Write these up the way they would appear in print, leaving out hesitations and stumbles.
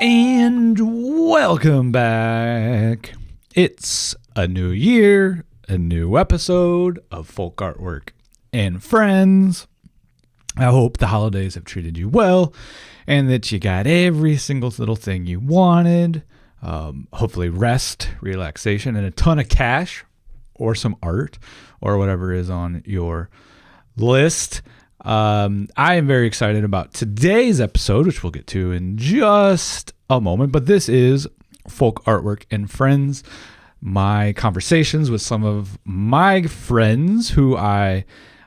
And welcome back. It's a new year, a new episode of Folk Artwork and Friends. I hope the holidays have treated you well and that you got every single little thing you wanted. Hopefully rest, relaxation, and a ton of cash or some art or whatever is on your list. I am very excited about today's episode, which we'll get to in just a moment. But this is Folk Artwork and Friends, my conversations with some of my friends who I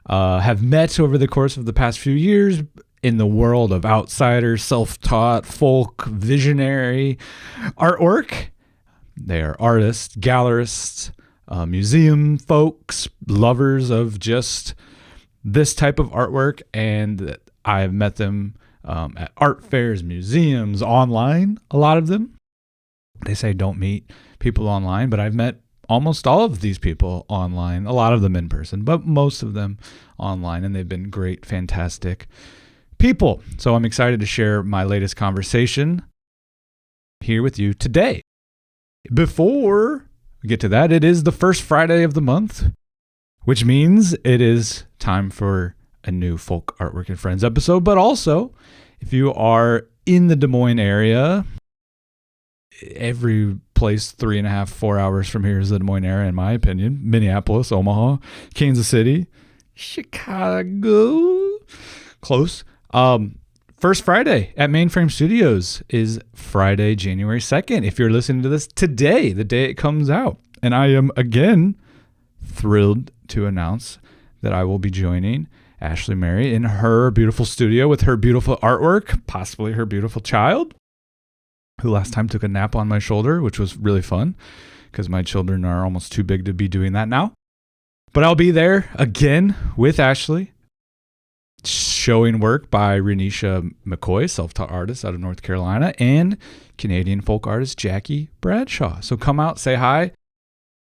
have met over the course of the past few years in the world of outsider, self-taught, folk, visionary artwork. They are artists, gallerists, museum folks, lovers of just this type of artwork, and I've met them at art fairs, museums, online, a lot of them. They say don't meet people online, but I've met almost all of these people online, a lot of them in person, but most of them online, and they've been great, fantastic people. So I'm excited to share my latest conversation here with you today. Before we get to that, it is the first Friday of the month, which means it is time for a new Folk Artwork and Friends episode. But also, if you are in the Des Moines area, every place 3.5, 4 hours from here is the Des Moines area, in my opinion. Minneapolis, Omaha, Kansas City, Chicago, close. First Friday at Mainframe Studios is Friday, January 2nd. If you're listening to this today, the day it comes out. And I am, again, thrilled to announce that I will be joining Ashley Mary in her beautiful studio with her beautiful artwork, possibly her beautiful child, who last time took a nap on my shoulder, which was really fun because my children are almost too big to be doing that now. But I'll be there again with Ashley, showing work by Renisha McCoy, self-taught artist out of North Carolina, and Canadian folk artist Jackie Bradshaw. So come out, say hi,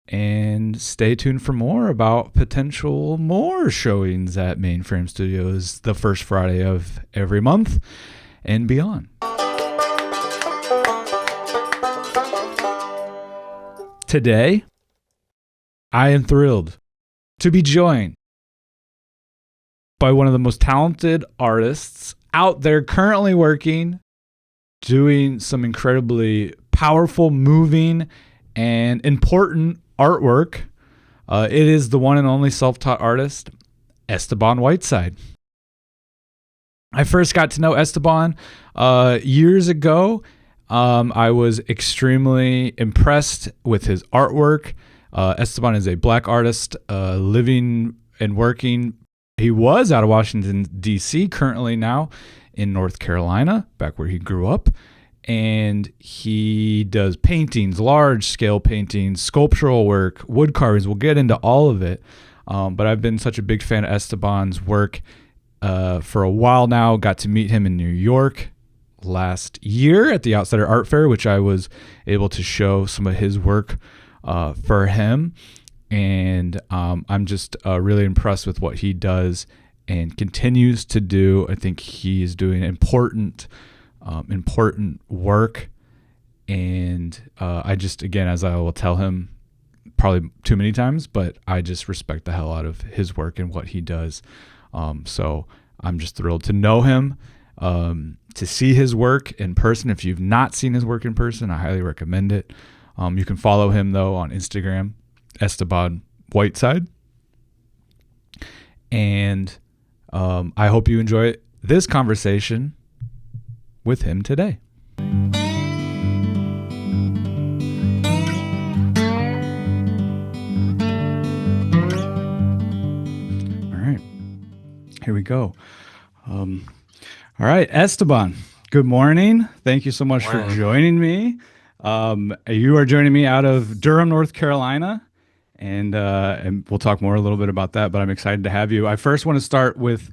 and stay tuned for more about potential more showings at Mainframe Studios the first Friday of every month and beyond. Today, I am thrilled to be joined by one of the most talented artists out there currently working, doing some incredibly powerful, moving, and important artwork. It is the one and only self-taught artist, Esteban Whiteside. I first got to know Esteban years ago. I was extremely impressed with his artwork. Esteban is a Black artist living and working. He was out of Washington, D.C., currently now in North Carolina, back where he grew up. And he does paintings, large-scale paintings, sculptural work, wood carvings. We'll get into all of it. But I've been such a big fan of Esteban's work for a while now. Got to meet him in New York last year at the Outsider Art Fair, which I was able to show some of his work for him. And I'm just really impressed with what he does and continues to do. I think he is doing important work. And I just, again, as I will tell him probably too many times, but I just respect the hell out of his work and what he does. So I'm just thrilled to know him, to see his work in person. If you've not seen his work in person, I highly recommend it. You can follow him, though, on Instagram, Esteban Whiteside. And I hope you enjoy this conversation with him today. All right, here we go. All right, Esteban, good morning. Thank you so much for joining me. You are joining me out of Durham, North Carolina, and we'll talk more a little bit about that, but I'm excited to have you. I first want to start with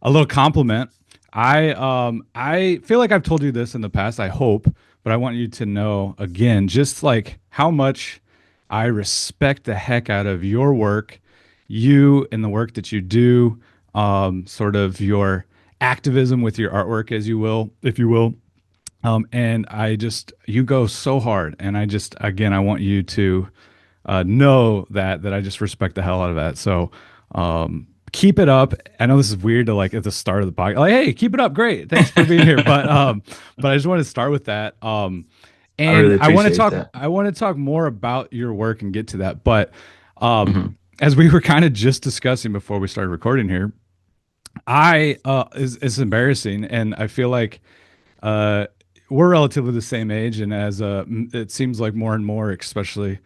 a little compliment. I feel like I've told you this in the past, I hope, but I want you to know, again, just like how much I respect the heck out of your work, you and the work that you do, sort of your activism with your artwork, as you will, if you will. And you go so hard, and again, I want you to know that I just respect the hell out of that. So, keep it up. I know this is weird to like at the start of the podcast, like, hey, keep it up, great, thanks for being here. But I just want to start with that. I And really appreciate that. I want to talk more about your work and get to that. But um, Hmm. as we were kind of just discussing before we started recording here, it's embarrassing, and I feel like uh, we're relatively the same age, and it seems like more and more, especially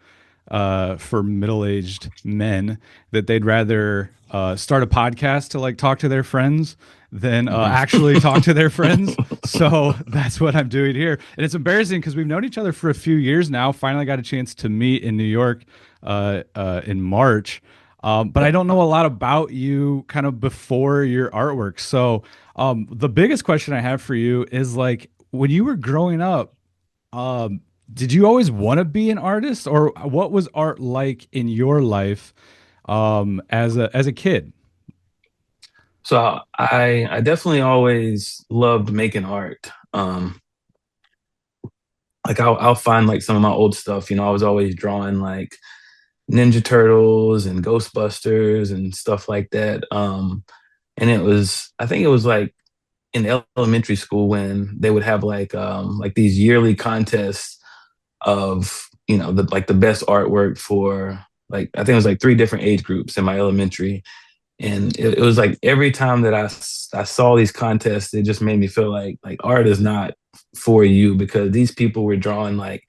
for middle-aged men, that they'd rather start a podcast to like talk to their friends than Hmm. actually talk to their friends. So that's what I'm doing here, and it's embarrassing because we've known each other for a few years now. Finally, got a chance to meet in New York in March. But I don't know a lot about you kind of before your artwork. So the biggest question I have for you is like when you were growing up, um, did you always want to be an artist, or what was art like in your life as a kid? So I definitely always loved making art. Like I'll find like some of my old stuff. I was always drawing like Ninja Turtles and Ghostbusters and stuff like that. And I think it was like in elementary school when they would have like these yearly contests of the best artwork for, like, I think it was like three different age groups in my elementary. And it was like every time that I saw these contests, it just made me feel like art is not for you, because these people were drawing like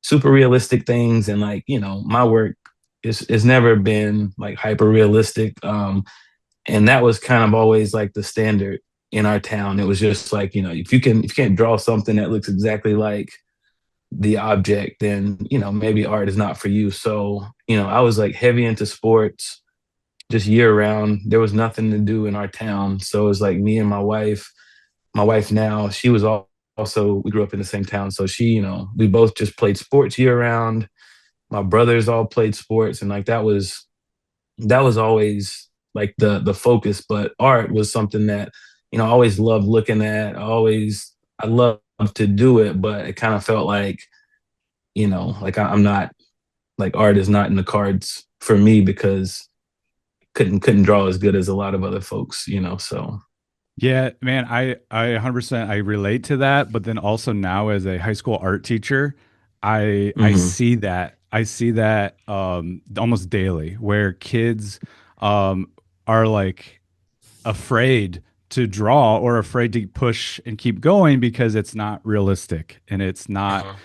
super realistic things, and like my work is never been like hyper realistic. And that was kind of always like the standard in our town. It was just like, if you can't draw something that looks exactly like the object, then maybe art is not for you. So I was like heavy into sports just year round. There was nothing to do in our town, so it was like me and my wife now, she was also, we grew up in the same town, so we both just played sports year round. My brothers all played sports, and like that was always like the focus. But art was something that I always loved looking at. I loved to do it, but it kind of felt like like I'm not, like, art is not in the cards for me, because couldn't draw as good as a lot of other folks. So Yeah, man, I 100% I relate to that, but then also now as a high school art teacher, I hmm. see that. I see that almost daily where kids um are like afraid to draw or afraid to push and keep going because it's not realistic and it's not Uh-huh.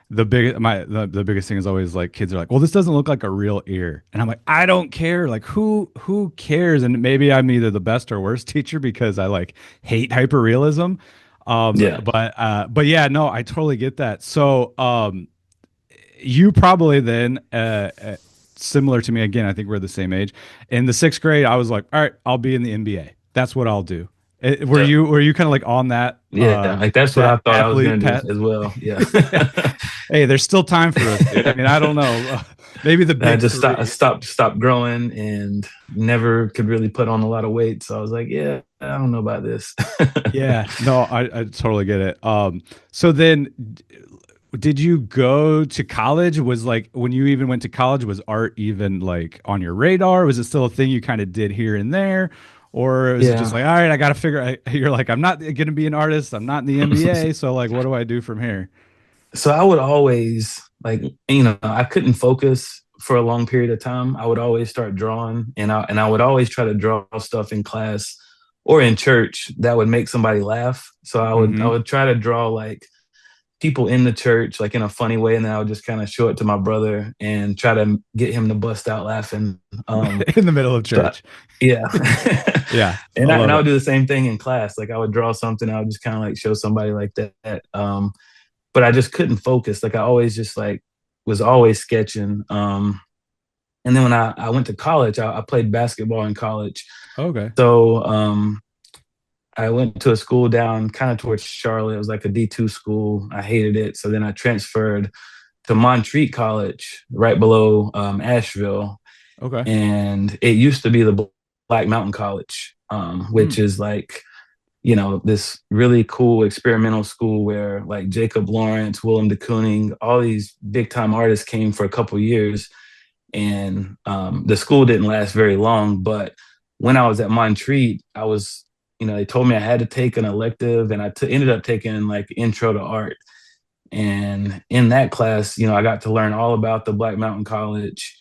the biggest thing is always like kids are like, well, this doesn't look like a real ear, and I'm like, I don't care, like who cares? And maybe I'm either the best or worst teacher because I like hate hyperrealism. Yeah. But yeah, no, I totally get that. So you probably then similar to me again, I think we're the same age. In the sixth grade, I was like, all right, I'll be in the NBA. That's what I'll do. Yeah. Were you kind of like on Yeah. Like that's what I that thought I was athlete gonna do path? as well. Yeah. Hey, there's still time for us, dude. I mean, I don't know. Maybe the I big just three. stopped growing and never could really put on a lot of weight. So I was like, yeah, I don't know about this. Yeah, no, I totally get it. So then, did you go to college? Was like when you even went to college, was art even like on your radar? Was it still a thing you kind of did here and there? Or is it just Yeah. like, all right, I got to you're like, I'm not going to be an artist. I'm not in the NBA. So, like, what do I do from here? So I would always, like, I couldn't focus for a long period of time. I would always start drawing, and I would always try to draw stuff in class or in church that would make somebody laugh. So I Hmm. would try to draw like people in the church, like in a funny way, and then I would just kind of show it to my brother and try to get him to bust out laughing. In the middle of So church. yeah. Yeah, I And love I would it. do the same thing in class. Like I would draw something, I would just kind of like show somebody like that. But I just couldn't focus. Like I always just like was always sketching. And then when I went to college, I played basketball in college. Okay. So I went to a school down kind of towards Charlotte. It was like a D2 school. I hated it. So then I transferred to Montreat College, right below Asheville. Okay. And it used to be the Black Mountain College, Hmm. which is like this really cool experimental school where like Jacob Lawrence, Willem de Kooning, all these big time artists came for a couple years. And the school didn't last very long. But when I was at Montreat, they told me I had to take an elective, and ended up taking like intro to art. And in that class, I got to learn all about the Black Mountain College.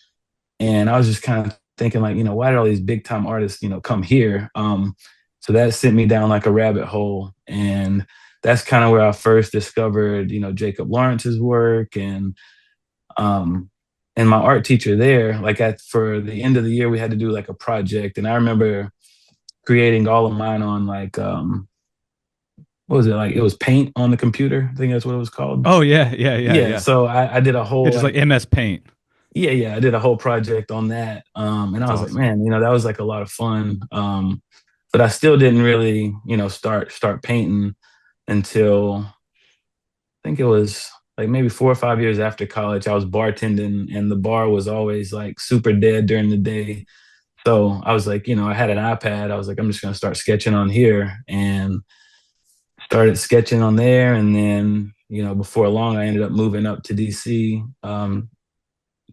And I was just kind of thinking, like, why did all these big time artists, come here? So that sent me down like a rabbit hole. And that's kind of where I first discovered, Jacob Lawrence's work. And my art teacher there, like for the end of the year, we had to do like a project. And I remember creating all of mine on like what was it, like it was paint on the computer. I think that's what it was called. Oh yeah, yeah, yeah, Yeah. yeah. So I did a whole It's just like like MS Paint. yeah, I did a whole project on that. And That's I was like, awesome. man, that was like a lot of fun. But I still didn't really, start painting until I think it was like maybe 4 or 5 years after college. I was bartending, and the bar was always like super dead during the day. So I was like, I had an iPad. I was like, I'm just gonna start sketching on here, and started sketching on there. And then, before long, I ended up moving up to DC,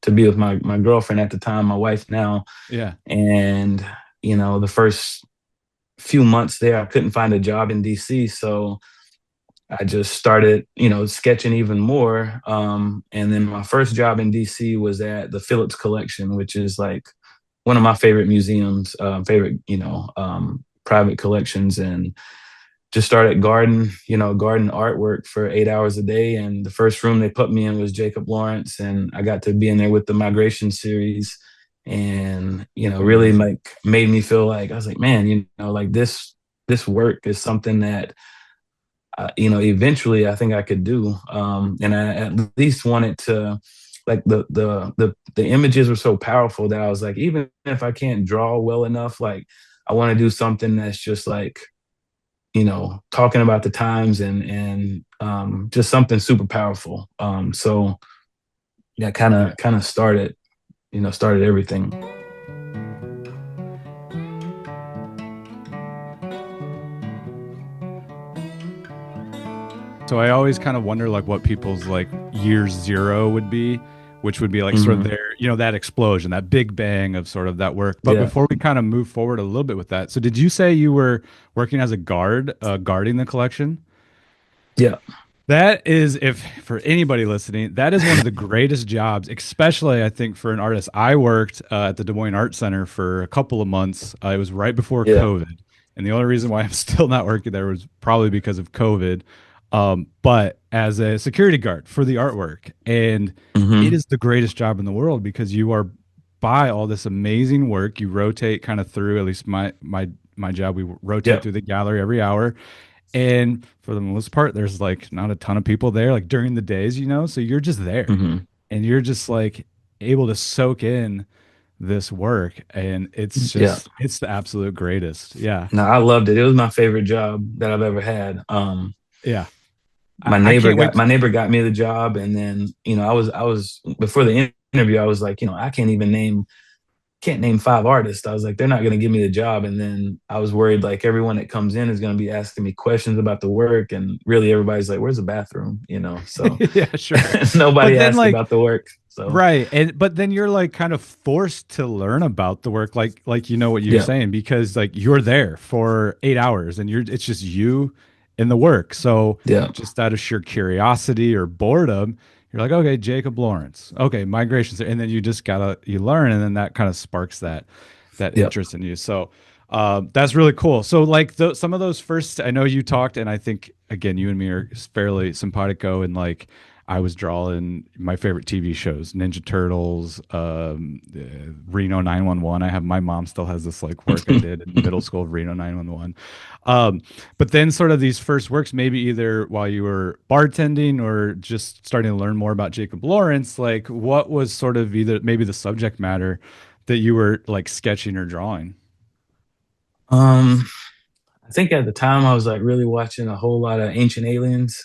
to be with my girlfriend at the time, my wife now. Yeah. And the first few months there, I couldn't find a job in DC, so I just started, sketching even more. And then my first job in DC was at the Phillips Collection, which is like one of my favorite museums, favorite, private collections. And just started garden artwork for 8 hours a day. And the first room they put me in was Jacob Lawrence, and I got to be in there with the Migration series. And, really Amazing. like made me feel like I was like, man, like this work is something that eventually I think I could do. And I at least wanted to, like the images were so powerful that I was like, even if I can't draw well enough, like I want to do something that's just like, talking about the times, and just something super powerful. So that kind Yeah. of started everything. So I always kind of wonder like what people's like year zero would be, which would be like sort of Hmm. their, that explosion, that big bang of sort of that work. But Yeah, before we kind of move forward a little bit with that, so did you say you were working as a guard, guarding the collection? yeah, That is, if for anybody listening, that is one of the greatest jobs, especially I think for an artist. I worked at the Des Moines Art Center for a couple of months. It was right before yeah. COVID. And the only reason why I'm still not working there was probably because of COVID. But as a security guard for the artwork, and it Hmm. is the greatest job in the world because you are by all this amazing work. You rotate kind of through, at least my job, we rotate Yeah. through the gallery every hour. And for the most part, there's like not a ton of people there, like during the days, so you're just there Hmm. and you're just like able to soak in this work. And Yeah. it's the absolute greatest. Yeah. No, I loved it. It was my favorite job that I've ever had. Yeah. My I neighbor can't wait. got my neighbor got me the job, and then I was before the interview, I was like, I can't name five artists. I was like, they're not going to give me the job. And then I was worried like everyone that comes in is going to be asking me questions about the work, and really everybody's like, where's the bathroom? So Yeah, sure. nobody But then asked like, about the work. So right. And but then you're like kind of forced to learn about the work, like what you're yeah, saying, because like you're there for 8 hours and it's just you in the work. So yeah, just out of sheer curiosity or boredom, you're like, okay, Jacob Lawrence. Okay, migrations. And then you learn, and then that kind of sparks that yeah. interest in you. So that's really cool. So like some of those first, I know you talked, and I think again, you and me are fairly simpatico, and like I was drawing my favorite TV shows, Ninja Turtles, Reno 911. I have my mom still has this like work I did in middle school of Reno 911. But then sort of these first works, maybe either while you were bartending or just starting to learn more about Jacob Lawrence, like what was sort of either maybe the subject matter that you were like sketching or drawing? um, I think at the time I was like really watching a whole lot of Ancient Aliens.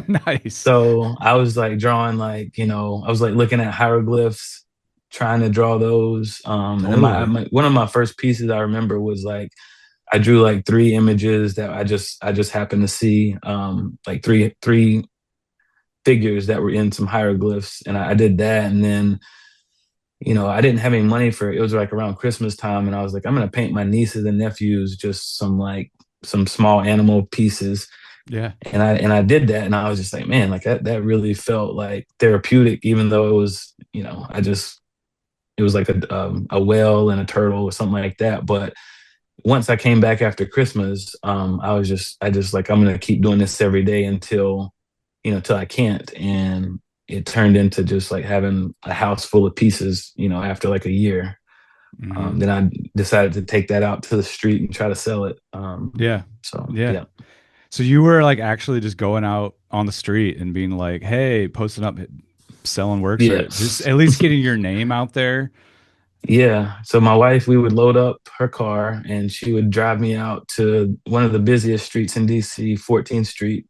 Nice. So I was like drawing like, I was like looking at hieroglyphs, trying to draw those. And Totally. one of my first pieces I remember was like I drew like three images that I just happened to see, like three figures that were in some hieroglyphs, and I did that. And then I didn't have any money for it. It was like around Christmas time, and I was like, I'm gonna paint my nieces and nephews just some small animal pieces. Yeah. And I did that, and I was just like, man, like that really felt like therapeutic, even though it was, I just it was like a whale and a turtle or something like that. But once I came back after Christmas, I just like, I'm gonna keep doing this every day till I can't. And it turned into just like having a house full of pieces, after like a year. Hmm. Then I decided to take that out to the street and try to sell it. Yeah. So Yeah. yeah. So you were like actually just going out on the street and being like, "Hey, posting up, selling works, or just Yes. at least getting your name out there." Yeah. So my wife, we would load up her car and she would drive me out to one of the busiest streets in DC, 14th Street.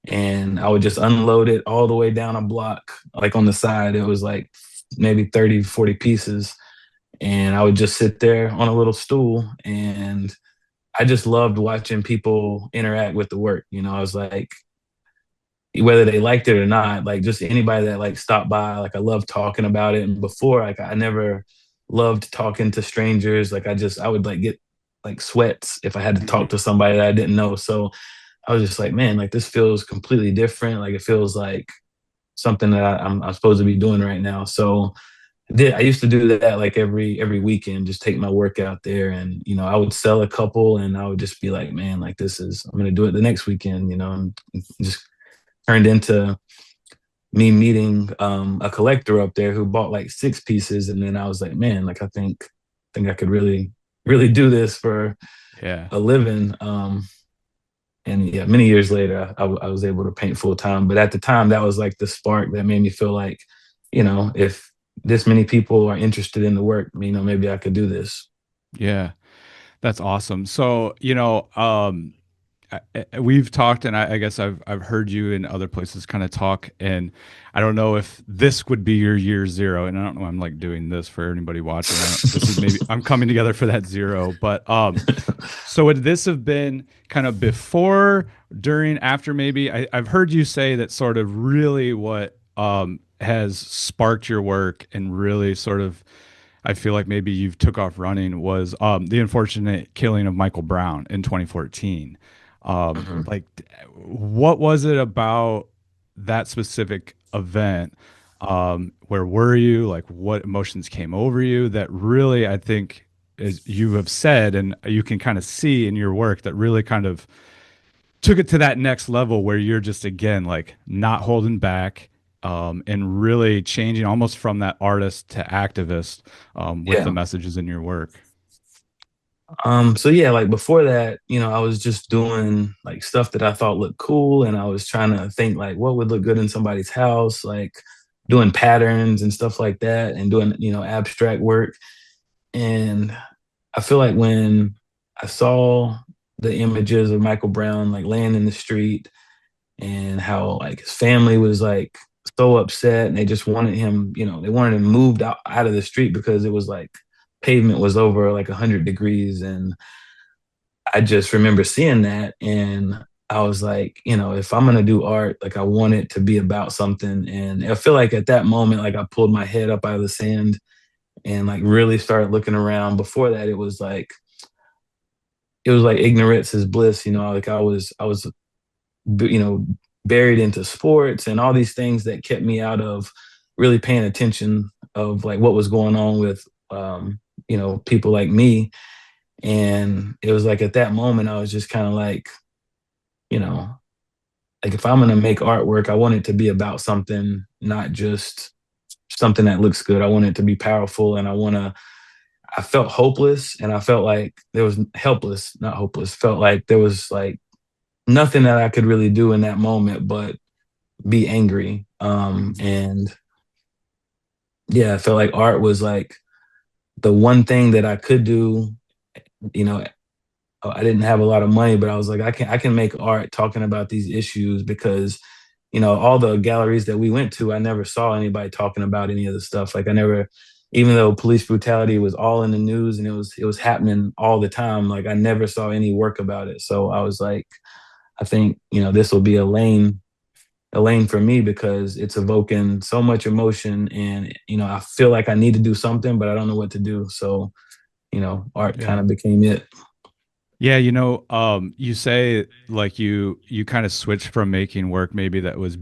And I would just unload it all the way down a block, like on the side. It was like maybe 30, 40 pieces. And I would just sit there on a little stool. And I just loved watching people interact with the work. I was like, whether they liked it or not, like just anybody that like stopped by, like I loved talking about it. And before, like I never loved talking to strangers. Like I would like get like sweats if I had to talk Mhm. to somebody that I didn't know. So I was just like, man, like this feels completely different. Like it feels like something that I'm supposed to be doing right now. So I used to do that like every weekend, just take my work out there, and I would sell a couple, and I would just be like, man, like I'm gonna do it the next weekend, and just turned into me meeting a collector up there who bought like six pieces, and then I was like, man, like I think I could really do this for Yeah. a living. And yeah, many years later, I was able to paint full time. But at the time, that was like the spark that made me feel like, if this many people are interested in the work, maybe I could do this. Yeah. That's awesome. So, we've talked, and I guess I've heard you in other places kind of talk, and I don't know if this would be your year zero, and I don't know. I'm like doing this for anybody watching. This is maybe I'm coming together for that zero, but so would this have been kind of before, during, after? Maybe I've heard you say that sort of really what has sparked your work and really sort of I feel like maybe you've took off running was the unfortunate killing of Michael Brown in 2014. Mhm. Like, what was it about that specific event? Where were you? Like, what emotions came over you that really, I think, as you have said, and you can kind of see in your work, that really kind of took it to that next level where you're just again like not holding back, and really changing almost from that artist to activist, with the Yeah. messages in your work. So yeah, like before that, I was just doing like stuff that I thought looked cool, and I was trying to think like what would look good in somebody's house, like doing patterns and stuff like that, and doing abstract work. And I feel like when I saw the images of Michael Brown like laying in the street, and how like his family was like so upset, and they just wanted him, they wanted him moved out of the street because it was like pavement was over like 100 degrees. And I just remember seeing that, and I was like, if I'm gonna do art, like I want it to be about something. And I feel like at that moment, like I pulled my head up out of the sand and like really started looking around. Before that, it was like ignorance is bliss, like I was you know buried into sports and all these things that kept me out of really paying attention of like what was going on with people like me. And it was like at that moment I was just kind of you know like, if I'm going to make artwork, I want it to be about something, not just something that looks good. I want it to be powerful, and I felt hopeless, and I felt like there was helpless, not hopeless, felt like there was like nothing that I could really do in that moment but be angry. And yeah, I felt like art was like the one thing that I could do. You know, I didn't have a lot of money, but I was like, I can make art talking about these issues, because all the galleries that we went to, I never saw anybody talking about any of the stuff. Like I never. even though police brutality was all in the news and it was happening all the time, like I never saw any work about it. So I was like, I think, this will be a lane for me because it's evoking so much emotion, and I feel like I need to do something, but I don't know what to do. So, art kind Yeah. of became it. Yeah, you say like you kind of switched from making work maybe that was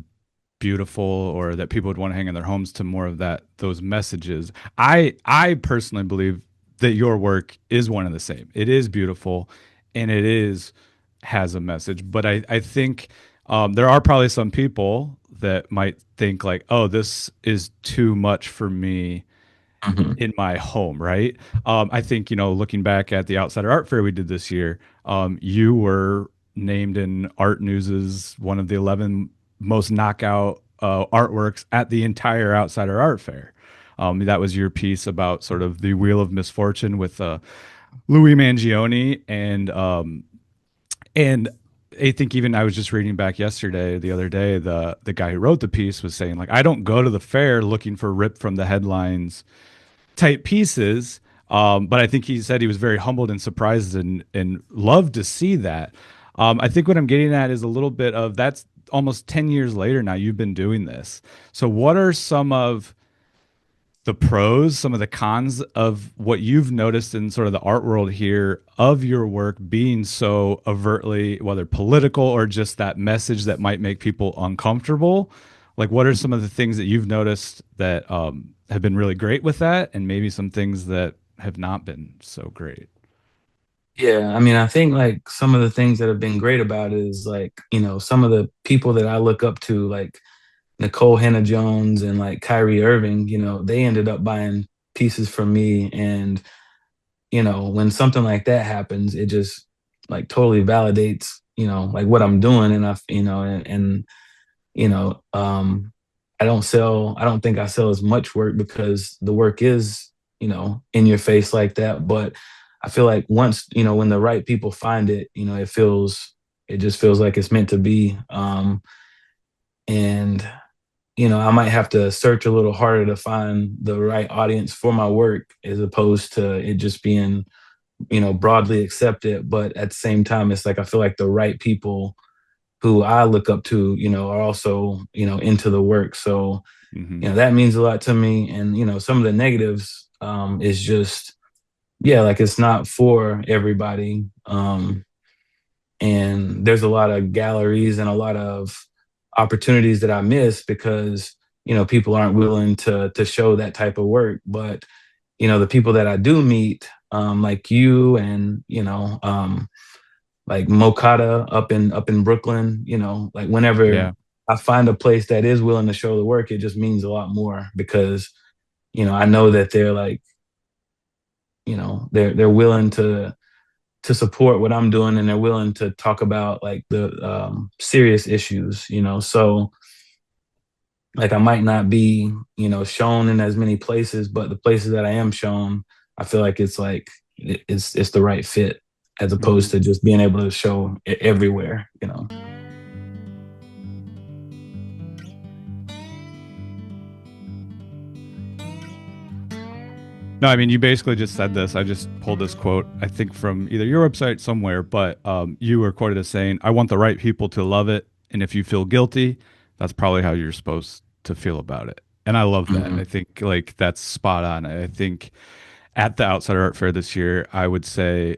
beautiful or that people would want to hang in their homes to more of that those messages. I personally believe that your work is one and the same. It is beautiful and it is has a message, but I think there are probably some people that might think like, oh, this is too much for me Mhm. in my home, right? I think, looking back at the Outsider Art Fair we did this year, you were named in Art News's one of the 11 most knockout artworks at the entire Outsider Art Fair. That was your piece about sort of the Wheel of Misfortune with Louis Mangione, and I think even I was just reading back yesterday, the other day, the guy who wrote the piece was saying like, I don't go to the fair looking for rip from the headlines type pieces. But I think he said he was very humbled and surprised and loved to see that. I think what I'm getting at is a little bit of that's almost 10 years later now you've been doing this. So, what are some of the pros, some of the cons of what you've noticed in sort of the art world here of your work being so overtly, whether political or just that message that might make people uncomfortable? Like, what are some of the things that you've noticed that have been really great with that, and maybe some things that have not been so great? Yeah, I mean, I think like some of the things that have been great about it is like, some of the people that I look up to, like Nicole Hannah Jones and like Kyrie Irving, they ended up buying pieces from me. And, when something like that happens, it just like totally validates, like what I'm doing. And you know, um, I don't think I sell as much work because the work is, in your face like that. But I feel like once, when the right people find it, it just feels like it's meant to be. And I might have to search a little harder to find the right audience for my work as opposed to it just being, broadly accepted. But at the same time, it's like I feel like the right people who I look up to, are also, into the work. So, Hmm. that means a lot to me. And, some of the negatives is just, yeah, like it's not for everybody. And there's a lot of galleries and a lot of opportunities that I miss because, people aren't willing to show that type of work. But, the people that I do meet, like you and, like Mokata up in Brooklyn, like whenever Yeah. I find a place that is willing to show the work, it just means a lot more because, I know that they're like, they're willing to support what I'm doing and they're willing to talk about like the serious issues, So like I might not be, shown in as many places, but the places that I am shown, I feel like it's like it's the right fit as opposed Hmm. to just being able to show it everywhere. No, I mean, you basically just said this. I just pulled this quote, I think from either your website somewhere, but you were quoted as saying, I want the right people to love it. And if you feel guilty, that's probably how you're supposed to feel about it. And I love that. Mhm. I think like that's spot on. I think at the Outsider Art Fair this year, I would say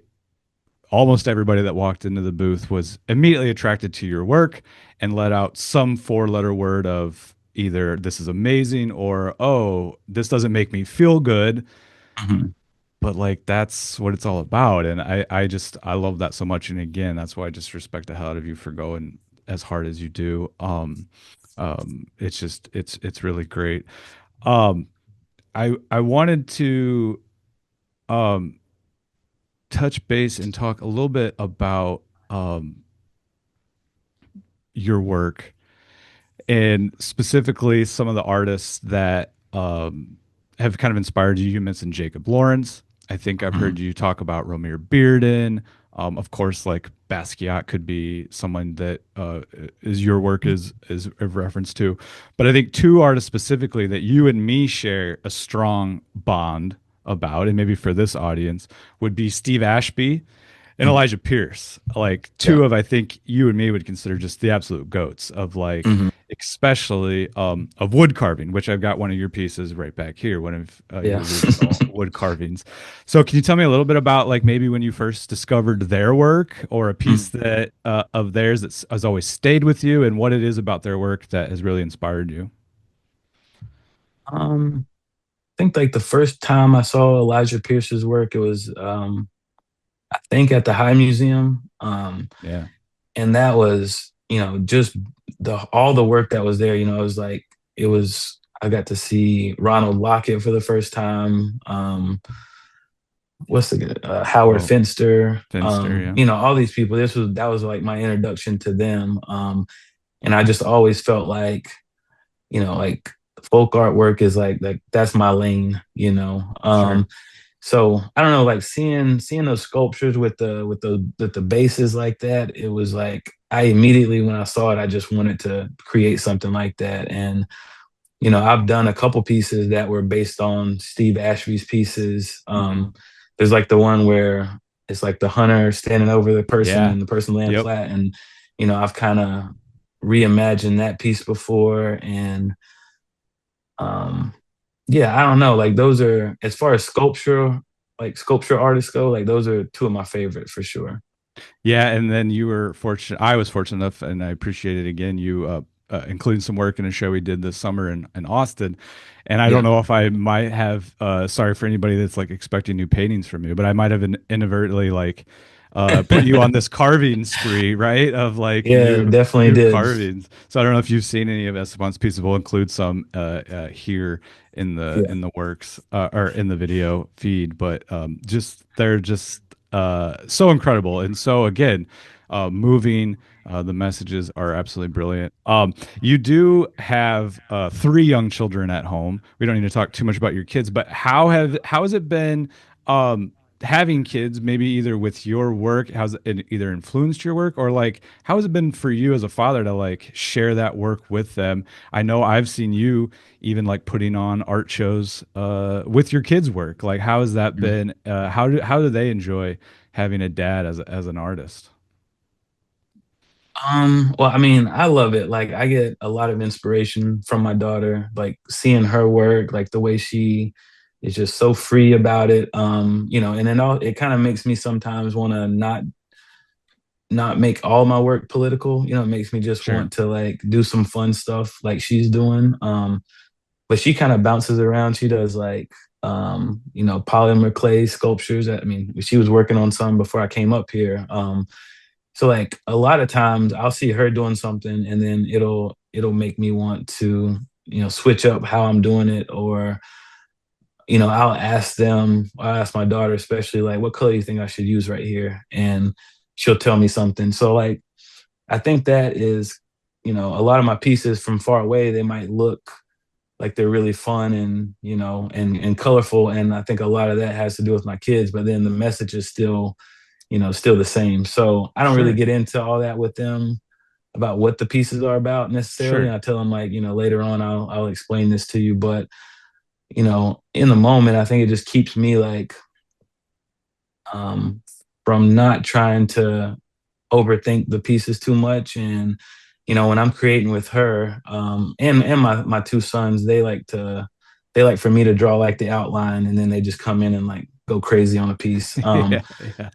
almost everybody that walked into the booth was immediately attracted to your work and let out some four-letter word of either this is amazing or oh, this doesn't make me feel good, Mhm. but like that's what it's all about. And I love that so much. And again, that's why I just respect the hell out of you for going as hard as you do. It's just it's really great. um I wanted to um touch base and talk a little bit about your work and specifically some of the artists that have kind of inspired you. You mentioned Jacob Lawrence. I think I've Mhm. heard you talk about Romare Bearden, Of course, like Basquiat could be someone that is your work is a reference to, but I think two artists specifically that you and me share a strong bond about, and maybe for this audience, would be Steve Ashby and Mhm. Elijah Pierce, like Yeah. two of I think you and me would consider just the absolute goats of like, Hmm. especially of wood carving, which I've got one of your pieces right back here, one of your Yeah. original wood carvings. So can you tell me a little bit about like maybe when you first discovered their work or a piece Mm. that of theirs that has always stayed with you, and what it is about their work that has really inspired you? I think like the first time I saw Elijah Pierce's work, it was I think at the High Museum. Yeah. And that was, just the all the work that was there, it was like it was I got to see Ronald Lockett for the first time. What's the Howard Oh, Finster, Finster, yeah. all these people. That was like my introduction to them. And I just always felt like folk artwork is like that's my lane. Sure. So I don't know, like seeing those sculptures with the bases like that, it was like I immediately when I saw it, I just wanted to create something like that. And I've done a couple pieces that were based on Steve Ashby's pieces. Hmm. There's like the one where it's like the hunter standing over the person Yeah. and the person laying Yep. flat. And I've kind of reimagined that piece before. And um, yeah, I don't know. Like those are as far as sculpture artists go, like those are two of my favorite for sure. Yeah, and then you were fortunate. I was fortunate enough, and I appreciate it again. You including some work in a show we did this summer in Austin. And I don't Yeah. know if I might have. Sorry for anybody that's like expecting new paintings from you, but I might have inadvertently like put you on this carving spree, right? Of like Yeah, definitely new did. carvings. So I don't know if you've seen any of Esteban's pieces. We'll include some here Yeah. in the works or in the video feed, but just they're just so incredible and so again moving. The messages are absolutely brilliant. You do have three young children at home. We don't need to talk too much about your kids, but how has it been um, having kids? Maybe either with your work, how's it either influenced your work, or like how has it been for you as a father to like share that work with them? I know I've seen you even like putting on art shows with your kids' work. Like how has that been? How do they enjoy having a dad as an artist? Well, I mean, I love it. Like I get a lot of inspiration from my daughter, like seeing her work, like the way she is just so free about it. And then it kind of makes me sometimes want to not make all my work political. It makes me just Sure. want to like do some fun stuff like she's doing. But she kind of bounces around. She does like polymer clay sculptures. I mean, she was working on some before I came up here. So like a lot of times I'll see her doing something and then it'll make me want to, switch up how I'm doing it. Or, I'll ask my daughter especially like what color do you think I should use right here? And she'll tell me something. So like I think that is, a lot of my pieces from far away, they might look like they're really fun and and colorful. And I think a lot of that has to do with my kids, but then the message is still the same. So I don't really Sure. get into all that with them about what the pieces are about necessarily. Sure. I tell them like, later on I'll explain this to you. But, in the moment, I think it just keeps me like um from not trying to overthink the pieces too much. And, when I'm creating with her, and my two sons, they like for me to draw like the outline and then they just come in and like go crazy on a piece. Yeah. Yeah.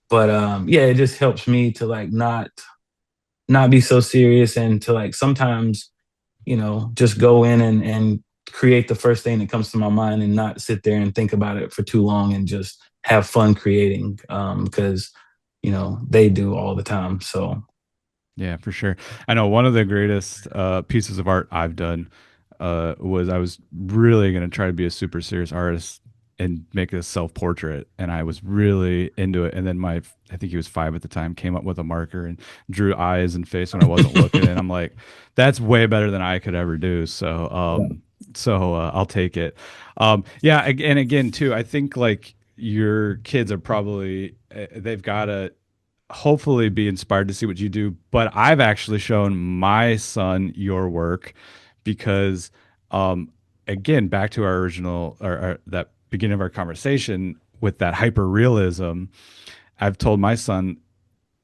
But yeah, it just helps me to like not be so serious and to like sometimes, just go in and create the first thing that comes to my mind and not sit there and think about it for too long and just have fun creating. Because they do all the time. So Yeah, for sure. I know one of the greatest pieces of art I've done was I was really going to try to be a super serious artist and make a self portrait, and I was really into it. And then I think he was 5 at the time, came up with a marker and drew eyes and face when I wasn't looking, and I'm like, that's way better than I could ever do. So, yeah. I'll take it. Yeah, and again too, I think like your kids are probably they've got to hopefully be inspired to see what you do. But I've actually shown my son your work because, um, again, back to our original or that beginning of our conversation with that hyper realism, I've told my son,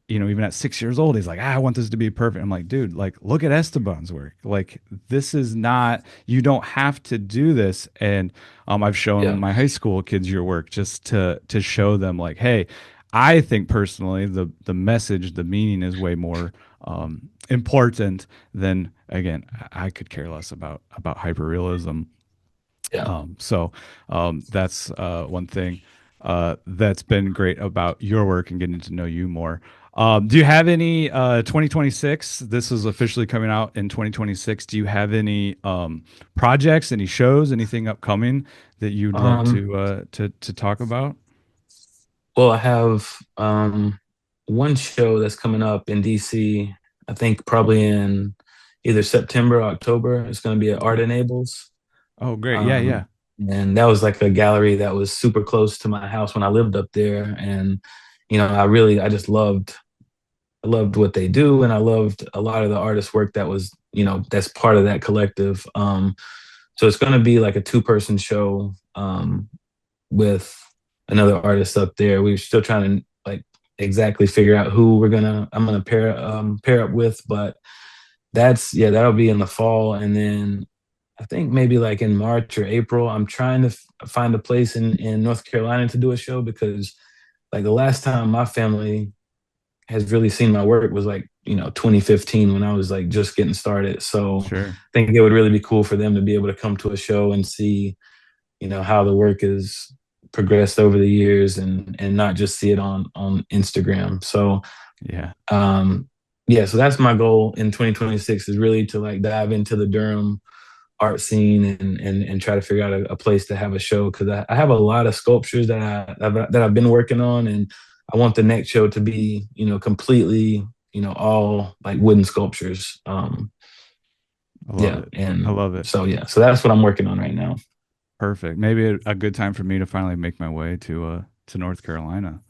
even at 6 years old, he's like, I want this to be perfect. I'm like, dude, like, look at Esteban's work. Like, this is not, you don't have to do this. And I've shown Yeah, my high school kids your work just to show them, like, hey, I think personally the message, the meaning is way more important than, again, I could care less about hyperrealism. yeah. That's one thing that's been great about your work and getting to know you more. Do you have any 2026? This is officially coming out in 2026. Do you have any projects, any shows, anything upcoming that you'd love Um, to talk about? well, I have one show that's coming up in DC. I think probably in either September or October. It's going to be at Art Enables. Oh, great. Yeah, Um, yeah. and that was like a gallery that was super close to my house when I lived up there. And, I just I loved what they do. And I loved a lot of the artist work that was, that's part of that collective. So it's going to be like a two-person show with another artist up there. We're still trying to like exactly figure out who I'm gonna pair up with, but that'll be in the fall, and then I think maybe like in March or April, I'm trying to find a place in North Carolina to do a show because like the last time my family has really seen my work was like 2015 when I was like just getting started. So Sure. I think it would really be cool for them to be able to come to a show and see how the work is progressed over the years and not just see it on Instagram. So Yeah. um yeah, so that's my goal in 2026 is really to like dive into the Durham art scene and try to figure out a place to have a show because I have a lot of sculptures that I've been working on, and I want the next show to be completely all like wooden sculptures. I love Yeah, it. I and love it. so that's what I'm working on right now. Perfect. Maybe a good time for me to finally make my way to North Carolina.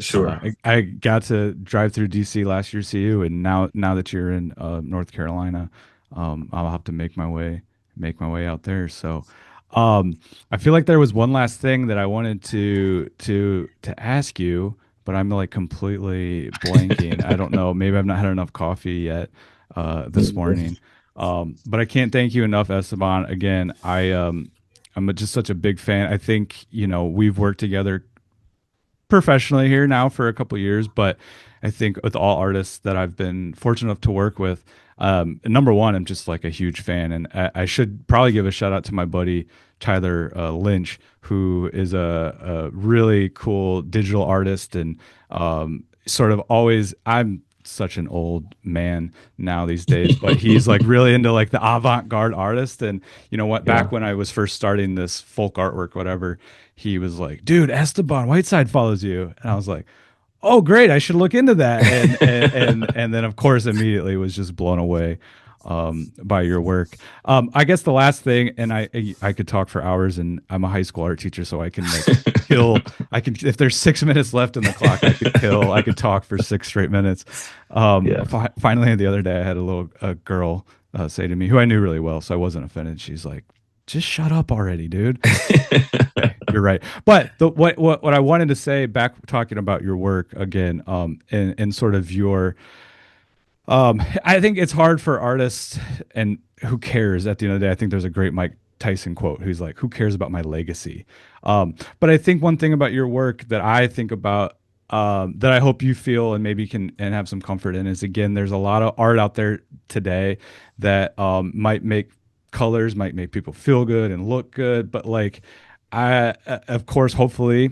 Sure. I got to drive through DC last year, see you, and now that you're in North Carolina, I'll have to make my way out there. So, I feel like there was one last thing that I wanted to ask you, but I'm like completely blanking. I don't know. Maybe I've not had enough coffee yet this morning. But I can't thank you enough, Esteban. Again, I'm just such a big fan. I think we've worked together professionally here now for a couple years, but I think with all artists that I've been fortunate enough to work with, number one, I'm just like a huge fan, and I should probably give a shout out to my buddy Tyler Lynch, who is a really cool digital artist and sort of always. I'm such an old man now these days, but he's like really into like the avant-garde artist. And you know what? Yeah. Back when I was first starting this folk artwork, whatever, he was like, dude, Esteban Whiteside follows you. And I was like, oh, great. I should look into that. And then of course, immediately was just blown away by your work. I guess the last thing, and I could talk for hours, and I'm a high school art teacher, so I can like kill. I can if there's 6 minutes left in the clock, I could kill. I could talk for 6 straight minutes. Yeah. Finally, the other day, I had a girl say to me, who I knew really well, so I wasn't offended. She's like, "Just shut up already, dude." Okay, you're right. But what I wanted to say back talking about your work again, and sort of your I think it's hard for artists, and who cares at the end of the day. I think there's a great Mike Tyson quote who's like, who cares about my legacy? But I think one thing about your work that I think about, that I hope you feel and maybe can and have some comfort in is, again, there's a lot of art out there today that might make colors, might make people feel good and look good. But like, of course, hopefully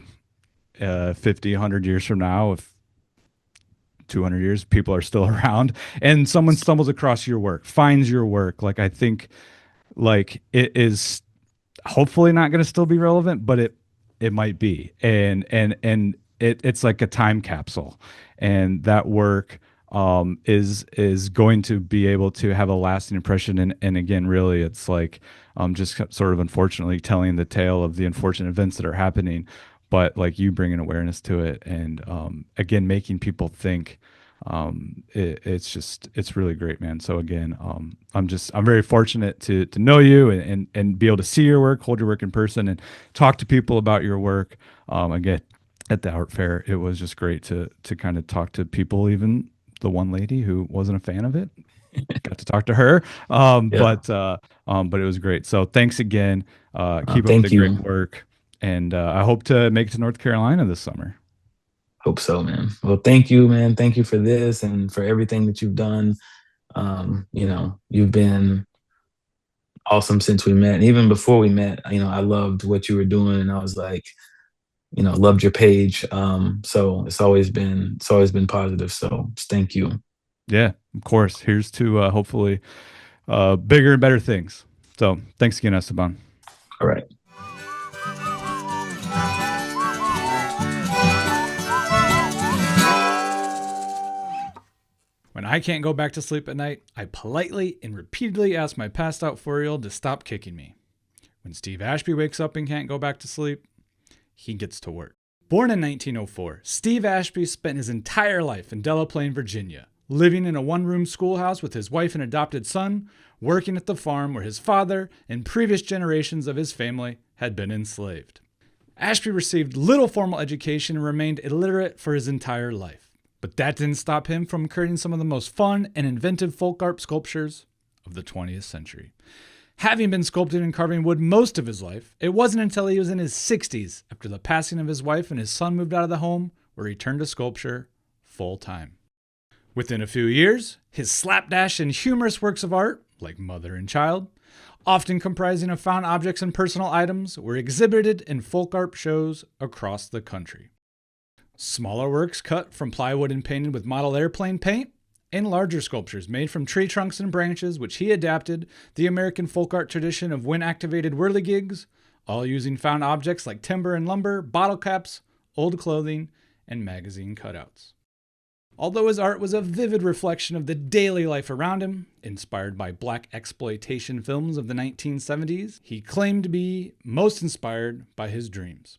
50, 100 years from now, if 200 years people are still around and someone stumbles across your work, finds your work, like I think like it is hopefully not going to still be relevant, but it might be, and it's like a time capsule, and that work is going to be able to have a lasting impression. And again, really, it's like just sort of unfortunately telling the tale of the unfortunate events that are happening, but like you bringing awareness to it, and again making people think, it's really great, man. So again, I'm very fortunate to know you, and be able to see your work, hold your work in person, and talk to people about your work. Again, at the art fair, it was just great to kind of talk to people, even the one lady who wasn't a fan of it. Got to talk to her, Yeah. but it was great. So thanks again. Keep up the Thank great you. work, and I hope to make it to North Carolina this summer. Hope so, man. Well, thank you, man. Thank you for this and for everything that you've done. You've been awesome since we met. And even before we met, I loved what you were doing, and I was like, loved your page. So it's always been positive. So just thank you. Yeah, of course. Here's to hopefully bigger and better things. So thanks again, Esteban. All right. When I can't go back to sleep at night, I politely and repeatedly ask my passed out 4-year-old to stop kicking me. When Steve Ashby wakes up and can't go back to sleep, he gets to work. Born in 1904, Steve Ashby spent his entire life in Delaplane, Virginia, living in a one-room schoolhouse with his wife and adopted son, working at the farm where his father and previous generations of his family had been enslaved. Ashby received little formal education and remained illiterate for his entire life. But that didn't stop him from creating some of the most fun and inventive folk art sculptures of the 20th century. Having been sculpting and carving wood most of his life, it wasn't until he was in his 60s, after the passing of his wife and his son moved out of the home, where he turned to sculpture full time. Within a few years, his slapdash and humorous works of art, like Mother and Child, often comprising of found objects and personal items, were exhibited in folk art shows across the country. Smaller works cut from plywood and painted with model airplane paint, and larger sculptures made from tree trunks and branches, which he adapted the American folk art tradition of wind-activated whirligigs, all using found objects like timber and lumber, bottle caps, old clothing, and magazine cutouts. Although his art was a vivid reflection of the daily life around him, inspired by black exploitation films of the 1970s, he claimed to be most inspired by his dreams.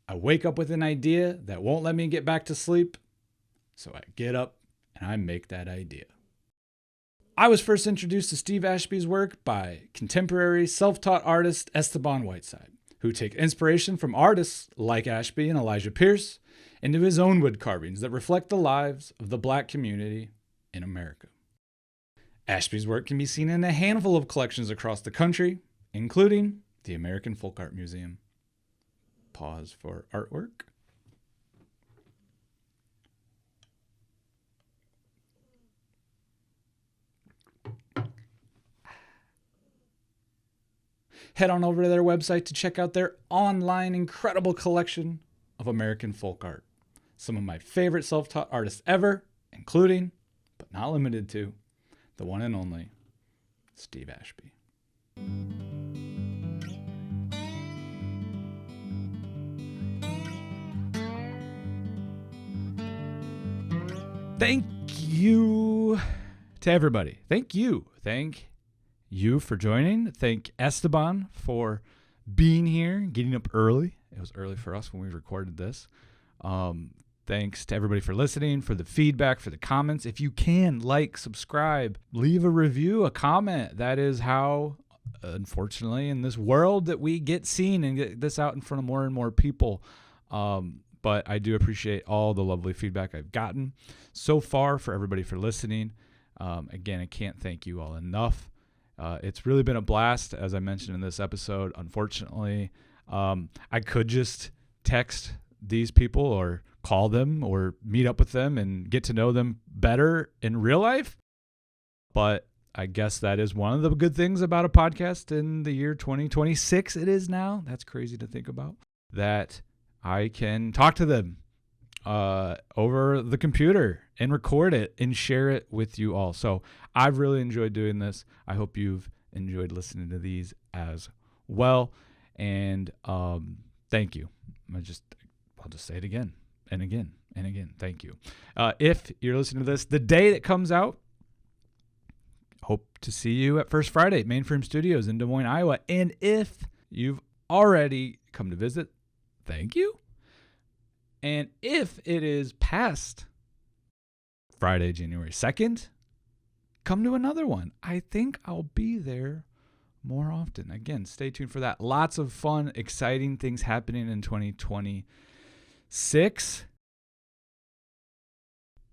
I wake up with an idea that won't let me get back to sleep, so I get up and I make that idea. I was first introduced to Steve Ashby's work by contemporary self-taught artist Esteban Whiteside, who take inspiration from artists like Ashby and Elijah Pierce into his own wood carvings that reflect the lives of the Black community in America. Ashby's work can be seen in a handful of collections across the country, including the American Folk Art Museum. Pause for artwork. Head on over to their website to check out their online incredible collection of American folk art. Some of my favorite self-taught artists ever, including, but not limited to, the one and only Steve Ashby. Thank you to everybody. Thank you. Thank you for joining. Thank Esteban for being here, getting up early. It was early for us when we recorded this. Thanks to everybody for listening, for the feedback, for the comments. If you can, like, subscribe, leave a review, a comment. That is how, unfortunately, in this world that we get seen and get this out in front of more and more people. But I do appreciate all the lovely feedback I've gotten so far, for everybody for listening. Again, I can't thank you all enough. It's really been a blast, as I mentioned in this episode. Unfortunately, I could just text these people or call them or meet up with them and get to know them better in real life. But I guess that is one of the good things about a podcast in the year 2026. It is now. That's crazy to think about, that I can talk to them over the computer and record it and share it with you all. So I've really enjoyed doing this. I hope you've enjoyed listening to these as well. And thank you. I'll just say it again and again and again. Thank you. If you're listening to this the day that comes out, hope to see you at First Friday at Mainframe Studios in Des Moines, Iowa. And if you've already come to visit, thank you. And if it is past Friday, January 2nd, come to another one. I think I'll be there more often. Again, stay tuned for that. Lots of fun, exciting things happening in 2026.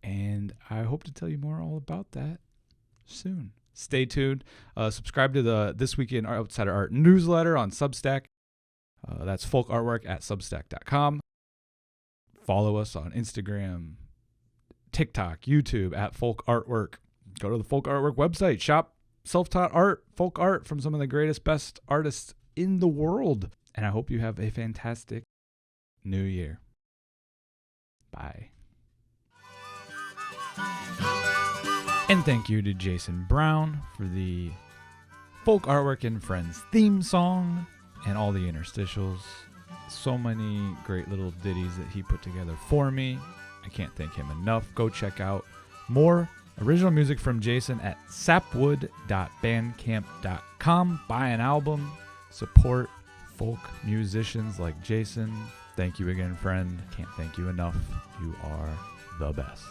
And I hope to tell you more all about that soon. Stay tuned. Subscribe to the This Week in Outsider Art newsletter on Substack. That's FolkArtwork@substack.com. Follow us on Instagram, TikTok, YouTube at Folk Artwork. Go to the Folk Artwork website. Shop self-taught art, folk art from some of the greatest, best artists in the world. And I hope you have a fantastic new year. Bye. And thank you to Jason Brown for the Folk Artwork and Friends theme song and all the interstitials. So many great little ditties that he put together for me. I can't thank him enough. Go check out more original music from Jason at sapwood.bandcamp.com. Buy an album. Support folk musicians like Jason. Thank you again, friend. Can't thank you enough. You are the best.